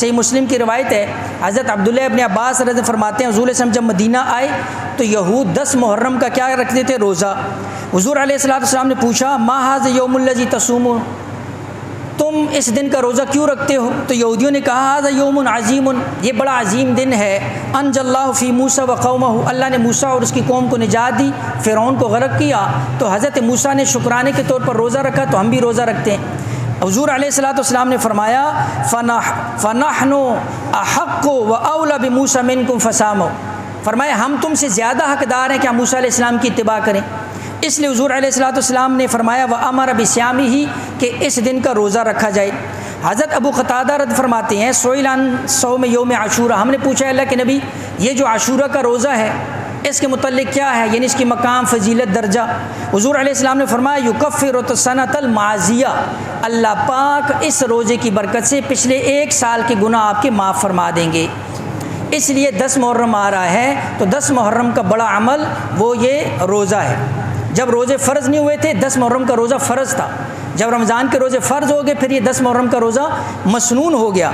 صحیح مسلم کی روایت ہے، حضرت عبداللہ ابن عباس رضی اللہ عنہ فرماتے ہیں حضور علیہ السلام جب مدینہ آئے تو یہود 10 محرم کا کیا رکھتے تھے؟ روزہ۔ حضور علیہ السلام نے پوچھا ما ھذا یوم الذی تصومون، تم اس دن کا روزہ کیوں رکھتے ہو؟ تو یہودیوں نے کہا ھذا یوم عظیم، یہ بڑا عظیم دن ہے، انجى اللہ فی موسیٰ وقومہ، اللہ نے موسیٰ اور اس کی قوم کو نجات دی، فرعون کو غرق کیا، تو حضرت موسیٰ نے شکرانے کے طور پر روزہ رکھا تو ہم بھی روزہ رکھتے ہیں۔ حضور علیہ السلام نے فرمایا فَنَحْنُ أَحَقُّ وَأَوْلَى بِمُوسَىٰ مِنْكُمْ فَصَامُوا، فرمایا ہم تم سے زیادہ حقدار ہیں کہ ہم موسیٰ علیہ السلام کی اتباع کریں، اس لیے حضور علیہ السلام نے فرمایا وَأَمَرَ بِصِيَامِهِ کہ اس دن کا روزہ رکھا جائے۔ حضرت ابو قتادہ رضی فرماتے ہیں سئل عن صوم یوم عاشورہ، ہم نے پوچھا اللہ کے نبی یہ جو عاشورہ کا روزہ ہے اس کے متعلق کیا ہے، یعنی اس کی مقام، فضیلت، درجہ؟ حضور علیہ السلام نے فرمایا یکفر السنۃ الماضیہ، اللہ پاک اس روزے کی برکت سے پچھلے 1 سال کے گناہ آپ کے معاف فرما دیں گے۔ اس لیے 10 محرم آ رہا ہے تو 10 محرم کا بڑا عمل وہ یہ روزہ ہے۔ جب روزے فرض نہیں ہوئے تھے 10 محرم کا روزہ فرض تھا، جب رمضان کے روزے فرض ہو گئے پھر یہ 10 محرم کا روزہ مسنون ہو گیا۔